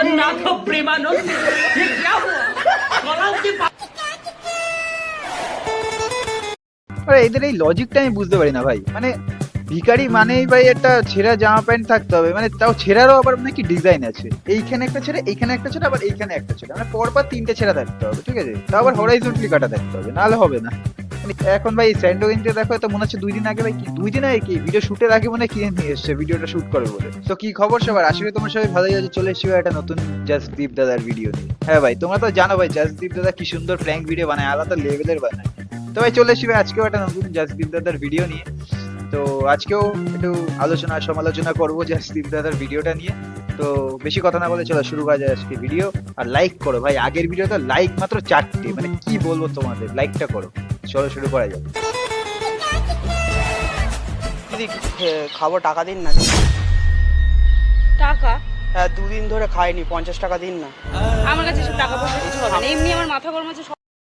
जगन्नाथ प्रेमानंद ये क्या हुआ गलाव की আরে এদের এই লজিকটা আমি বুঝতে পারি না ভাই। মানে ভিখারি মানেই ভাই একটা ছেঁড়া জামা প্যান্ট থাকতে হবে, মানে তাও ছেঁড়ারও আবার নাকি ডিজাইন আছে, এইখানে একটা ছেঁড়া, এইখানে একটা ছেঁড়া, আবার এইখানে একটা ছেঁড়া, মানে পরপর তিনটে ছেঁড়া থাকতে হবে, ঠিক আছে? তাও আবার হরাইজন্টালি কাটা থাকতে হবে, নাহলে হবে না। মানে এখন ভাই স্যান্ডোইনটা দেখো, তো মনে হচ্ছে 2 দিন আগে ভাই, কি 2 দিন আগে কি ভিডিও শুটের আগে মনে হয় কিনে নিয়ে এসছে ভিডিওটা শুট করে বলে। তো কি খবর সবার, আশা করি তোমার সবাই ভালোই আছে। চলে এসেছি একটা নতুন জাসদীপ দাদার ভিডিও নিয়ে। হ্যাঁ ভাই, তোমরা তো জানো ভাই জাসদীপ দাদা কি সুন্দর প্র্যাঙ্ক ভিডিও বানায়, আলাদা লেভেলের বানায়। তো ভাই চলে এসেছি ভাই আজকেও একটা নতুন জাসদীপ দাদার ভিডিও নিয়ে। তো আজকেও একটু আলোচনা সমালোচনা করবো জাসদীপ দাদার ভিডিওটা নিয়ে। তো বেশি কথা না বলে চলো শুরু করা যায় আজকে ভিডিও। আর লাইক করো ভাই, আগের ভিডিওতে লাইক মাত্র 4টে, মানে কি বলবো তোমাদের, লাইকটা করো। চলো শুরু করা যাক। দিদি খাবো, টাকা দিন না। টাকা? হ্যাঁ, 2 দিন ধরে খাইনি, 50 টাকা দিন না। আমার কাছে সব টাকা পয়সা কিছু হবে না, এমনি আমার মাথা গরম আছে।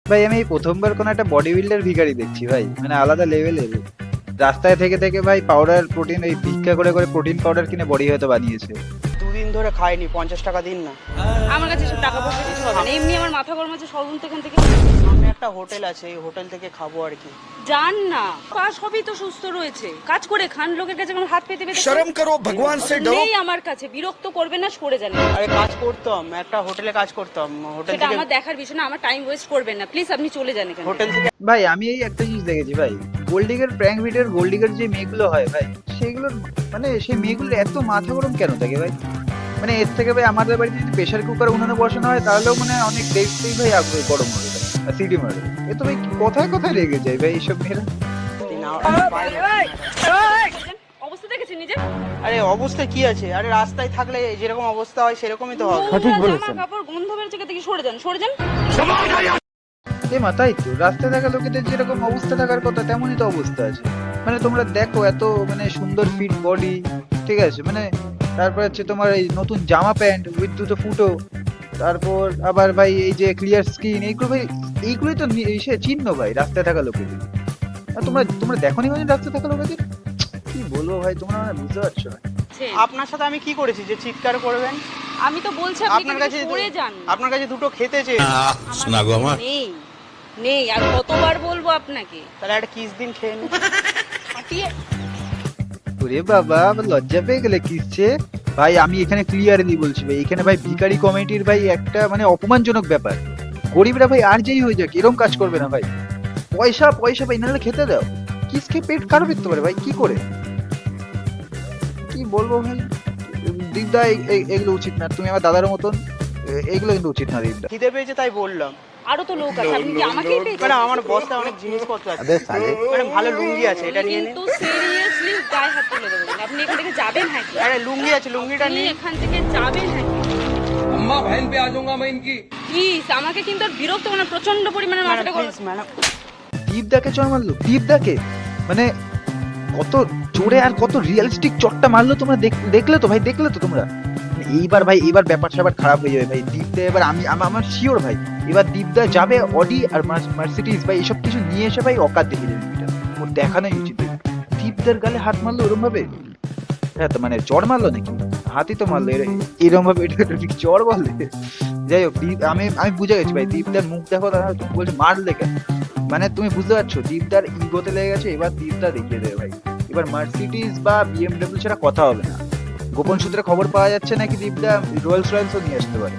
ভাই আমি এই প্রথমবার কোনো একটা বডি বিল্ডার ভিখারি দেখছি ভাই, মানে আলাদা লেভেলের। রাস্তায় থেকে থেকে ভাই পাউডার প্রোটিন, এই ভিক্ষা করে করে প্রোটিন পাউডার কিনে বডি হয়তো বানিয়েছে। 2 দিন ধরে খাইনি, 50 টাকা দিন না। আমার কাছে সব টাকা পয়সা কিছু হবে না, এমনি আমার মাথা গরম আছে। সরুন তো এখান থেকে। সামনে একটা হোটেল আছে, এই হোটেল থেকে খাবো আর কি। যান না, কাজ সবই তো সুস্থ রয়েছে, কাজ করে খান। লোকের কাছে আমার হাত পেতে পেতে शर्म करो भगवान से डरो। নেই আমার কাছে, বিরক্ত করবেন না, সরে যান। আরে কাজ করতাম, একটা হোটেলে কাজ করতাম, হোটেল সেটা থেকে আমার দেখার বিষয় না, আমার টাইম ওয়েস্ট করবেন না প্লিজ, আপনি চলে যান এখান থেকে। হোটেল থেকে ভাই আমি এই একটা জিনিস দেখেছি ভাই, গোল্ডিগের প্র্যাঙ্ক ভিডিওর গোল্ডিগের যে মেয়েগুলো হয় ভাই, সেগুলোর মানে সেই মেয়েগুলোর এত মাথা গরম কেন থাকে ভাই? মানে এর থেকে ভাই আমাদের বাড়িতে যদি প্রেশার কুকার উনানে বসানো হয় তাহলেও মানে অনেক দেখতেই ভাই আগ্রহ গরম হবে ভাই, আর সিটি মারে। এ তো ভাই কোথায় কোথায় রেগে যায় ভাই এইসব মেয়েরা। অবস্থা দেখেছেন নিজে? আরে অবস্থা কি আছে? আরে রাস্তায় থাকলে যেরকম অবস্থা হয় সেরকমই তো হবে। জামা কাপড় গন্ধ বেরোচ্ছে থেকে সরে যান, সরে যান। এ মা তাই তো, রাস্তায় থাকা লোকেদের যেরকম অবস্থা থাকার কথা তেমনই তো অবস্থা আছে। মানে তোমরা দেখো এত মানে সুন্দর ফিট বডি, ঠিক আছে, মানে তারপর হচ্ছে তোমার এই নতুন জামা প্যান্ট উইথ দুটো ফুটো, তারপর আবার ভাই এই যে ক্লিয়ার স্কিন, এইগুলো ভাই এইগুলোই তো সে চিহ্ন ভাই রাস্তায় থাকা লোকেদের। আর তোমরা তোমরা দেখোনি মানে রাস্তায় থাকা লোকেদের, কি বলবো ভাই, তোমরা মানে বুঝতে পারছো না। আপনার সাথে আমি কি করেছি যে চিৎকার করবেন? আমি তো বলছি আপনি আপনার কাছে সরে যান। আপনার কাছে দুটো খেতে চেয়ে, শোনা গো আমার নেই নেই, আর কতবার বলবো আপনাকে? তাহলে একটা কিস দিন খেয়ে নিন। ফাটিয়ে ওরে বাবা, আবার লজ্জা পেয়ে গেলে কিসছে ভাই? আমি এখানে ক্লিয়ারলি বলছি ভাই, এখানে ভাই ভিখারি কমিটির ভাই একটা মানে অপমানজনক ব্যাপার। গরিবরা ভাই আর যেই হয়ে যাক এরকম কাজ করবে না ভাই। পয়সা পয়সা ভাই, নাহলে খেতে দাও। কিস খেয়ে পেট কারো পেতে পারে ভাই, কি করে কি বলবো ভাই। দীপদা এগুলো উচিত না, তুমি আমার দাদার মতন, এগুলো কিন্তু উচিত না দীপদা। খিদে পেয়েছে তাই বললাম। আরো তো লোক আছে, আপনি কি আমাকে পেয়েছেন? ম্যাডাম আমার বস্তায় অনেক জিনিসপত্র আছে। ম্যাডাম ভালো লুঙ্গি আছে, এটা নিয়ে নিন। কিন্তু সিরিয়াসলি গায়ে হাত তুলে দেবেন, আপনি এখান থেকে যাবেন। হ্যাঁ কি? আরে লুঙ্গি আছে, লুঙ্গিটা আপনি নিন। এখান থেকে যাবেন। হ্যাঁ কি? अम्मा बहन पे आ जाऊंगा मैं इनकी। প্লিজ আমাকে কিন্তু আর বিরক্ত মানে প্রচন্ড পরিমাণে মাথাটা ম্যাডাম গরম। Please madam. দীপদাকে চড় মারলো, দীপদাকে মানে কত জোরে আর কত রিয়েলিস্টিক চটটা মারলো তোমরা দেখলে তো ভাই, দেখলে তো তোমরা। এইবার ভাই এইবার ব্যাপার স্যাপার খারাপ হয়ে যাবে ভাই। দীপদা এবার আমার শিওর ভাই, এবার দীপদা যাবে অডি আর মার্সিডিজ ভাই এসব কিছু নিয়ে এসে ভাই অকাত দেখে যাবে, এটা ওর দেখানোই উচিত। দীপদার গালে হাত মারলো ওরম ভাবে, হ্যাঁ তো মানে চড় মারলো নাকি, হাতই তো মারলো এরকম ভাবে, এটা চড় বলে। যাই হোক আমি বুঝে গেছি ভাই, দীপদার মুখ দেখো, তারা তুমি বলছো মারলে কেন, মানে তুমি বুঝতে পারছো দীপদার ইগোতে লেগে গেছে। এবার দীপদা দেখিয়ে দেবে ভাই, এবার মার্সিডিজ বা বিএমডব্লিউ ছাড়া কথা হবে না। গোপন সূত্রে খবর পাওয়া যাচ্ছে নাকি দীপদা রয়্যালস রয়্যালসও নিয়ে আসতে পারে।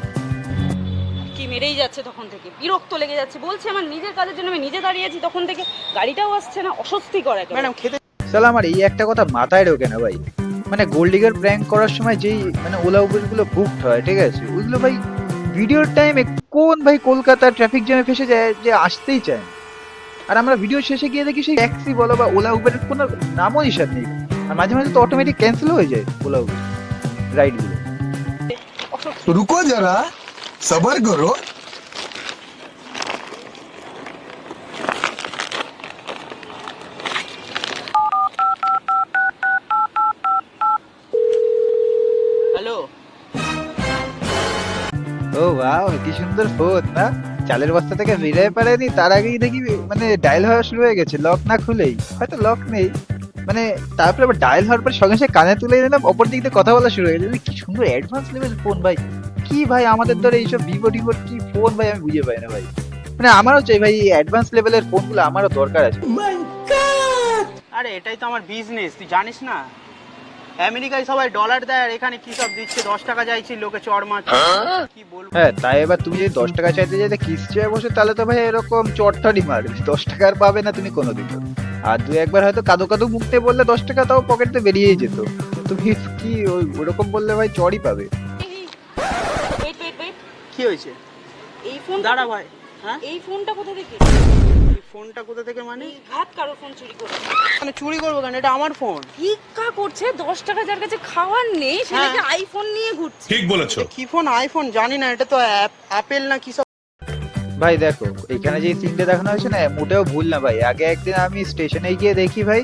কি মেরেই যাচ্ছে তখন থেকে, বিরক্ত লেগে যাচ্ছে। বলছি আমার নিজের কাজের জন্য আমি নিজে দাঁড়িয়ে আছি, তখন থেকে গাড়িটাও আসছে না, অস্বস্তি করে। ম্যাডাম খেতে সালা আমার এই একটা কথা মাথায় ঢোকে না ভাই, মানে গোল্ডিগার প্র্যাঙ্ক করার সময় যেই মানে ওলা উবের গুলো বুকড হয়, ঠিক আছে, ওইগুলো ভাই ভিডিওর টাইমে কোন ভাই কলকাতা ট্রাফিক জ্যামে ফেসে যায় যে আসতেই চায় না। আর আমরা ভিডিও শেষে গিয়ে দেখি সেই ট্যাক্সি বলো বা ওলা উবেরের কোনো নামও নিশান নেই। আর মাঝে মাঝে তো অটোমেটিক ক্যান্সেল হয়ে যায় ওলা উবের রাইড গুলো। रुको जरा सबर करो। হ্যালো, ও ওয়াও, কি সুন্দর ফোন না, চালের বস্তা থেকে বেরোয় পারেনি তার আগেই দেখি মানে ডায়াল হওয়া শুরু হয়ে গেছে, লক না খুলেই, হয়তো লক নেই মানে, তারপরে আবার ডায়াল হওয়ার পর সঙ্গে সঙ্গে কানে তুলে নিলাম, অপর দিক দিয়ে কথা বলা শুরু হয়ে গেছে। কি সুন্দর অ্যাডভান্স লেভেল ফোন ভাই, কি ভাই আমাদের ধরে এইসব ভিভো টিভো কি ফোন ভাই আমি বুঝে পাই না ভাই। মানে আমারও চাই ভাই অ্যাডভান্স লেভেলের ফোনগুলো আমারও দরকার আছে। আরে এটাই তো আমার বিজনেস, তুই জানিস না? আমেরিকায় সবাই ডলার দেয় আর এখানে কি সব দিচ্ছে, 10 টাকা চাইছি লোকে চড় মারছে। কি বলবো? হ্যাঁ তাই এবার তুমি যদি 10 টাকা চাইতে চাইতে কিস্তি বসে তাহলে তো ভাই এরকম চটটারি মারবে, 10 টাকা আর পাবে না তুমি কোনোদিন। আর দু একবার হয়তো কাদো কাদো মুখতে বললে 10 টাকা তাও পকেটে বেরিয়েই যেত, তুমি কি ওরকম বললে ভাই চড়ই পাবে। ওয়েট ওয়েট ওয়েট, কি হয়েছে? এই ফোন দাঁড়া ভাই, হ্যাঁ এই ফোনটা কোথা থেকে? এই ফোনটা কোথা থেকে মানে? এই ঘাত কারোর ফোন চুরি করে। মানে চুরি করবো কেন, এটা আমার ফোন। ভিক্ষা করছে, 10 টাকা যার কাছে খাওয়ার নেই সেটাকে আইফোন নিয়ে ঘুরছে। ঠিক বলেছো। কি ফোন? আইফোন জানি না, এটা তো অ্যাপেল না কি সব। ভাই দেখো এখানে যে সিনটা দেখানো হয়েছে না মোটেও ভুল না ভাই। আগে একদিন আমি স্টেশনে গিয়ে দেখি ভাই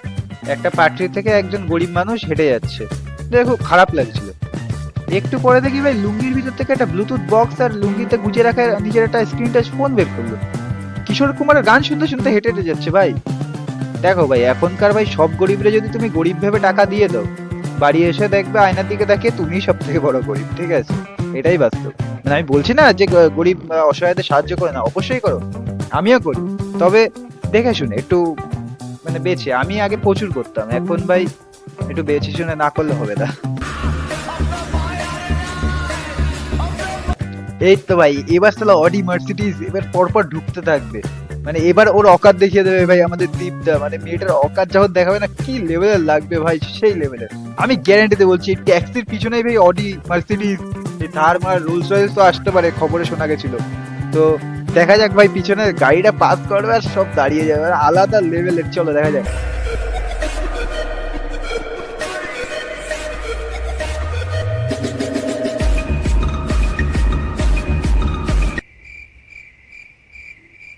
একটা পাটরি থেকে একজন গরিব মানুষ হেঁটে যাচ্ছে, দেখো খারাপ লাগছিল। একটু পরে দেখি ভাই লুঙ্গির ভিতর থেকে একটা ব্লুটুথ বক্স আর লুঙ্গিতে গুজে রাখা নিজের একটা স্ক্রিন টাচ ফোন বের করলো। কিশোর কুমারের গান শুনতে শুনতে হেঁটে হেঁটে যাচ্ছে ভাই। দেখো ভাই এখনকার ভাই সব গরিবরে যদি তুমি গরিব ভেবে টাকা দিয়ে দাও, বাড়ি এসে দেখবে আয়নার দিকে তাকিয়ে তুমি সব থেকে বড় গরিব, ঠিক আছে? এটাই বাস্তব। মানে আমি বলছি না যে গরিব অসহায়দের সাহায্য করে না, অবশ্যই করো, আমিও করি, তবে দেখে শুনে একটু, মানে বেছে। আমি আগে প্রচুর করতাম, এখন ভাই একটু বেছে শুনে না করলে হবে না। এই তো ভাই এবার তাহলে অডি মার্সিডিজ এবার পরপর ঢুকতে থাকবে, মানে এবার ওর অকাত দেখিয়ে দেবে ভাই আমাদের দীপদা। মানে মেয়েটার অকাত যখন দেখাবে না কি লেভেলের লাগবে ভাই, সেই লেভেলের। আমি গ্যারান্টিতে বলছি ট্যাক্সির পিছনেই ভাই অডি মার্সিডিজ, এই থার মার রোলস রয়েস তো আসতে পারে, খবরে শোনা গেছিল। তো দেখা যাক ভাই পিছনে গাড়িটা পাস করবে আর সব দাঁড়িয়ে যাবে, আর আলাদা লেভেলের। চলো দেখা যাক।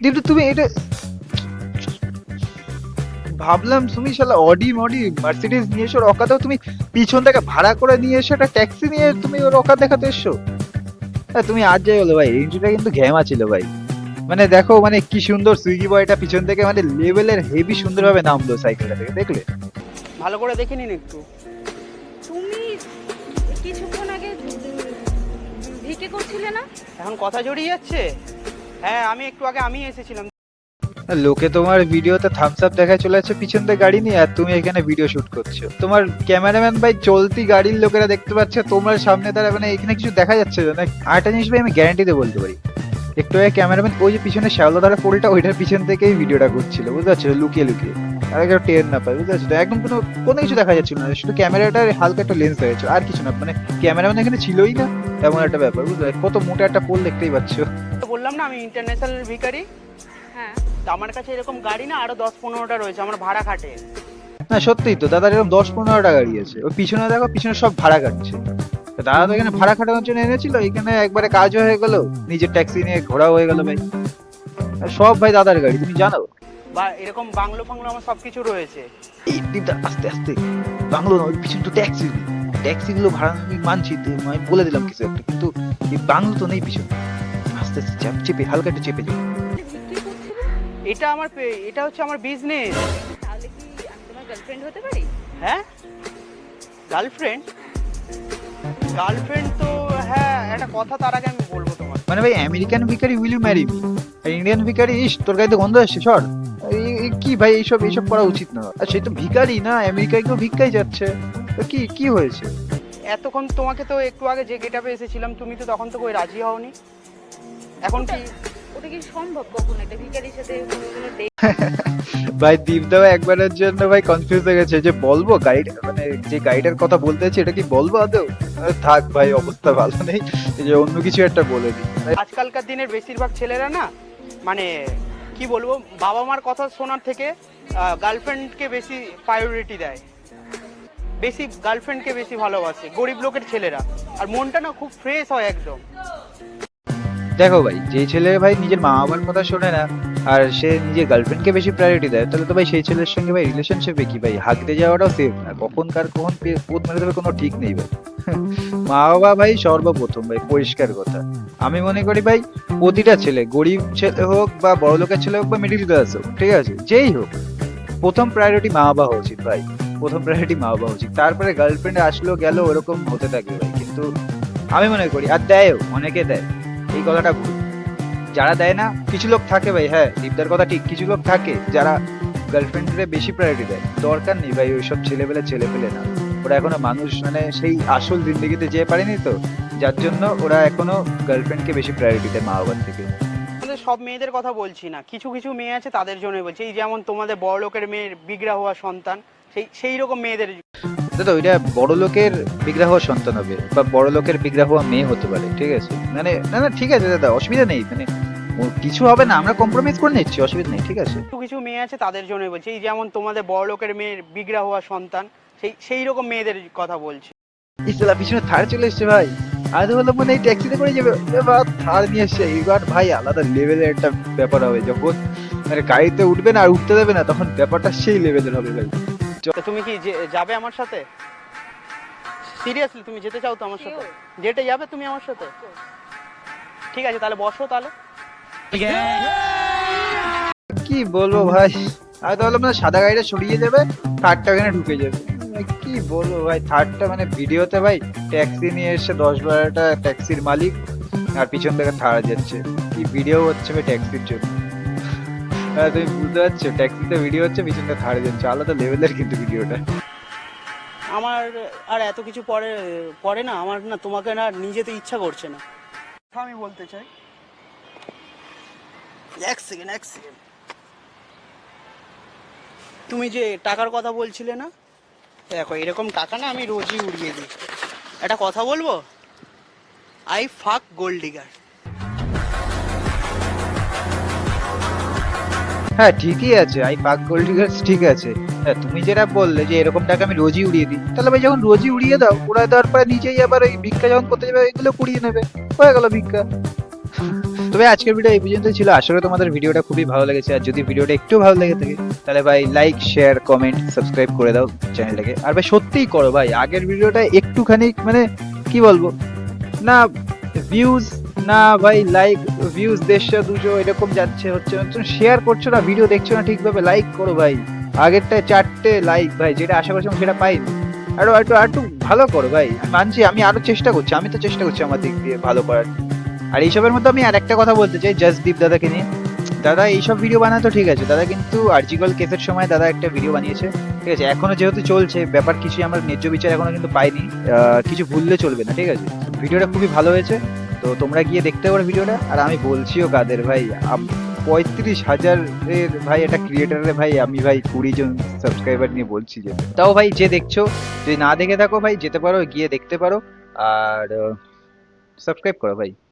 দীপ্ত তুমি এটা ভাবলাম তুমি শালা অডি মডি মার্সিডিজ নিয়ে এসো, অকাতেও তুমি পিছন থেকে ভাড়া করে নিয়ে এসো একটা ট্যাক্সি নিয়ে তুমি ওর অকাত দেখাতে এসছো। তুমি আজ যাই বলো ভাই এন্ট্রিটা কিন্তু ঘেমা ছিল ভাই। মানে দেখো মানে কি সুন্দর সুইগি বয়টা পিছন থেকে মানে লেভেলের হেভি সুন্দরভাবে নামলো সাইকেলটা থেকে, দেখলে? ভালো করে দেখে নিন একটু। তুমি কিছুক্ষণ আগে ভিকে করছিলে না? এখন কথা জড়িয়ে যাচ্ছে। হ্যাঁ আমি একটু আগে আমি এসেছিলাম। লোকে তোমার ভিডিওতে থামস আপ দেখায় চলে যাচ্ছে পিছন থেকে গাড়ি নিয়ে, আর তুমি এখানে ভিডিও শুট করছো। তোমার ক্যামেরাম্যান ভাই চলতি গাড়ির লোকেরা দেখতে পাচ্ছে, তোমার সামনে তারা মানে এখানে কিছু দেখা যাচ্ছে না। আরেকটা জিনিস ভাই আমি গ্যারান্টিতে বলতে পারি, একটু আগে ক্যামেরাম্যান ওই যে পিছনে শ্যাওলাধারা পোলটা ওইটার পিছন থেকেই ভিডিওটা করছিল, বুঝতে পারছো? লুকিয়ে লুকিয়ে, আর কেউ টের না পায়, বুঝতে পারছো? তো একদম কোনো কিছু দেখা যাচ্ছিল না, শুধু ক্যামেরাটার হালকা একটা লেন্স হয়েছিল, আর কিছু না। মানে ক্যামেরাম্যান এখানে ছিলই না, তেমন একটা ব্যাপার, বুঝতে পারছো? কত মোটা একটা পোল দেখতেই পাচ্ছ। তো বললাম না আমি ইন্টারন্যাশনাল ভিখারি। হ্যাঁ তো আমার কাছে এরকম গাড়ি না আরো 10-15টা রয়েছে, আমার ভাড়া খাটে। না সত্যিই তো দাদার এরকম 10-15টা গাড়ি আছে, ওই পিছনে দেখো পিছনে সব ভাড়া কাটছে। তো দাদা তো এখানে ভাড়া খাটানোর জন্য এনেছিল, এখানে একবারে কাজ হয়ে গেল, নিজের ট্যাক্সি নিয়ে ঘোরা হয়ে গেল ভাই। আর সব ভাই দাদার গাড়ি, তুমি জানো? বা এরকম বাংলো ফাংলো আমার সবকিছু রয়েছে। এই দীপদা আস্তে আস্তে, বাংলো না ওই পিছনে তো ট্যাক্সি, ট্যাক্সিগুলো ভাড়া আমি মানছি, আমি বলে দিলাম কিছু একটা, কিন্তু এই বাংলো তো নেই পিছনে। আস্তে আস্তে চেপে হালকা একটু চেপে যাও। বিক্রি করছিলে? এটা হচ্ছে আমার বিজনেস। তাহলে কি আমি তোমার গার্লফ্রেন্ড হতে পারি? হ্যাঁ গার্লফ্রেন্ড? গার্লফ্রেন্ড তো হ্যাঁ, একটা কথা তার আগে আমি বলবো তোমার। মানে ভাই আমেরিকান ভিখারি উইল ইউ ম্যারি মি, আর ইন্ডিয়ান ভিখারি ইস তোর গাড়িতে গন্ধ আসছে সর। কি ভাই এইসব করা উচিত না। আর সে তো ভিখারি না, আমেরিকায় কেউ ভিক্ষাই যাচ্ছে, তো কি হয়েছে? এতক্ষণ তোমাকে তো একটু আগে যে গেটআপে এসেছিলাম তুমি তো তখন তো কই রাজি হওনি। এখন কি ওটা কি সম্ভব কখনো একটা ভিখারির সাথে কোনো date? ভাই দীপদাও একবারের জন্য ভাই কনফিউজ হয়ে গেছে যে বলবো গাইড, মানে যে গাইডের কথা বলতে চাইছি এটা কি বলবো আদৌ? থাক ভাই অবস্থা ভালো নেই, এই যে অন্য কিছু একটা বলে দিই। আজকালকার দিনের বেশিরভাগ ছেলেরা না মানে কি বলবো বাবা মার কথা শোনার থেকে গার্লফ্রেন্ডকে বেশি প্রায়োরিটি দেয়, বেশি গার্লফ্রেন্ডকে বেশি ভালোবাসে গরিব লোকের ছেলেরা, আর মনটা না খুব ফ্রেশ হয় একদম। দেখো ভাই যে ছেলে ভাই নিজের মা বাবার কথা শোনে না আর সে নিজের গার্লফ্রেন্ডকে বেশি প্রায়োরিটি দেয়, তাহলে তো ভাই সেই ছেলের সঙ্গে ভাই রিলেশনশিপে কি ভাই হাঁকতে যাওয়াটাও সেফ না, কখন পোদ মেরে দেবে কোনো ঠিক নেই ভাই। মা বাবা ভাই সর্বপ্রথম ভাই, পরিষ্কার কথা। আমি মনে করি ভাই প্রতিটা ছেলে, গরিব ছেলে হোক বা বড় লোকের ছেলে হোক বা মিডিল ক্লাস হোক, ঠিক আছে, যেই হোক, প্রথম প্রায়োরিটি মা বাবা হওয়া উচিত ভাই, প্রথম প্রায়োরিটি মা বাবা উচিত। তারপরে গার্লফ্রেন্ড আসলো গেল ওরকম হতে থাকবে ভাই, কিন্তু আমি মনে করি, আর দেয়ও, অনেকে দেয়, এই কথাটা ভুল। যারা দেয় না, কিছু লোক থাকে ভাই, হ্যাঁ দীপদার কথা ঠিক, কিছু লোক থাকে যারা গার্লফ্রেন্ডে বেশি প্রায়োরিটি দেয়। দরকার নেই ভাই ওইসব ছেলে পেলে না, ওরা এখনো মানুষ, মানে সেই আসল জিন্দগিতে যেতে পারেনি তো, যার জন্য ওরা এখনো গার্লফ্রেন্ডকে বেশি প্রায়োরিটি দেয় মা বাবার থেকে। আমাদের সব মেয়েদের কথা বলছি না, কিছু কিছু মেয়ে আছে তাদের জন্যই বলছি। এই যেমন তোমাদের বড় লোকের মেয়ের বিগড়া হওয়া সন্তান, সেই রকম মেয়েদের। দাদা ওইটা বড় লোকের বিগ্রহ সন্তান হবে বা বড় লোকের বিগ্রহ মেয়ে হতে পারে, ঠিক আছে, মানে না না ঠিক আছে দাদা, অসুবিধা নেই, মানে কিছু হবে না, আমরা কম্প্রোমাইজ করে নিচ্ছি, অসুবিধা নেই, ঠিক আছে। কিছু কিছু মেয়ে আছে তাদের জন্যই বলছি। এই যেমন তোমাদের বড় লোকের মেয়ের বিগড়া হওয়া সন্তান, সেই রকম মেয়েদের কথা বলছি। ইসলা পিছনে থার চলে এসছে ভাই, আজ হলো মনে এই ট্যাক্সিতে করে যাবে, এবার থার নিয়ে এসছে, এইবার ভাই আলাদা লেভেলের একটা ব্যাপার হবে, যখন মানে গাড়িতে উঠবে না আর উঠতে দেবে না, তখন ব্যাপারটা সেই লেভেলের হবে ভাই। তো তুমি কি যাবে আমার সাথে? সিরিয়াসলি তুমি যেতে চাও তো আমার সাথে? যেতে যাবে তুমি আমার সাথে? ঠিক আছে তাহলে বসো তাহলে। কি বলবো ভাই, আমি তাহলে মানে সাদা গাড়িটা সরিয়ে যাবে, থার্ডটা ওখানে ঢুকে যাবে, কি বলবো ভাই, থার্ডটা মানে ভিডিওতে ভাই ট্যাক্সি নিয়ে এসে 10-12টা ট্যাক্সির মালিক আর পিছন থেকে থার যাচ্ছে, কি ভিডিও হচ্ছে ভাই ট্যাক্সির জন্য। তুমি বুঝতে পারছো, ট্যাক্সিতে ভিডিও হচ্ছে, পিছন থেকে থার যাচ্ছে, আলাদা লেভেলের কিন্তু ভিডিওটা। আমার আর এত কিছু পরে না, আমার না তোমাকে না নিজেতে ইচ্ছা করছে না। আমি বলতে চাই, এক সেকেন্ড তুমি যে টাকার কথা বলছিলে না, দেখো এরকম টাকা না আমি রোজই উড়িয়ে দিই। একটা কথা বলবো, আই ফাক গোল্ড ডিগার। হ্যাঁ ঠিকই আছে, আই পাক গোল্ড ডিগার্স, ঠিক আছে। হ্যাঁ তুমি যেটা বললে যে এরকম টাকা আমি রোজই উড়িয়ে দিই, তাহলে ভাই যখন রোজই উড়িয়ে দাও, উড়ায় দেওয়ার পরে নিজেই আবার ওই ভিক্ষা যখন করতে যাবে এগুলো কুড়িয়ে নেবে, হয়ে গেল ভিক্ষা। তবে আজকের ভিডিও এই পর্যন্তই ছিল, আশা করি তোমাদের ভিডিওটা খুবই ভালো লেগেছে, আর যদি ভিডিওটা একটু ভালো লেগে থাকে তাহলে ভাই লাইক শেয়ার কমেন্ট সাবস্ক্রাইব করে দাও চ্যানেলটাকে। আর ভাই সত্যিই করো ভাই, আগের ভিডিওটা একটুখানি মানে কি বলবো না, ভিউজ না ভাই, লাইক ভিউজ 150-200 এরকম যাচ্ছে, হচ্ছে শেয়ার করছো না, ভিডিও দেখছো না ঠিকভাবে, লাইক করো ভাই, আগেরটায় 4টে লাইক ভাই, যেটা আশা করছিলাম সেটা পাইনি, একটু ভালো করো ভাই, আমি মানছি, আমি আরো চেষ্টা করছি, আমি তো চেষ্টা করছি আমার দিক দিয়ে ভালো করার। আর এইসবের মধ্যে আমি আর একটা কথা বলতে চাই জাসদীপ দাদাকে নিয়ে, দাদা এইসব ভিডিও বানাতো ঠিক আছে, দাদা কিন্তু আর্জিকল কেসের সময় দাদা একটা ভিডিও বানিয়েছে, ঠিক আছে, এখনো যেহেতু চলছে ব্যাপার, কিছু আমরা ন্যায্য বিচার এখনো কিন্তু পাইনি, কিছু ভুললে চলবে না, ঠিক আছে। ভিডিওটা খুবই ভালো হয়েছে, তো তোমরা গিয়ে দেখতে পারো ভিডিওটা। আর আমি বলছিও কাদের ভাই, 35,000-এর ভাই একটা ক্রিয়েটারের ভাই আমি ভাই 20 জন সাবস্ক্রাইবার নিয়ে বলছি, যে তাও ভাই যে দেখছো, যদি না দেখে থাকো ভাই যেতে পারো, গিয়ে দেখতে পারো, আর সাবস্ক্রাইব করো ভাই।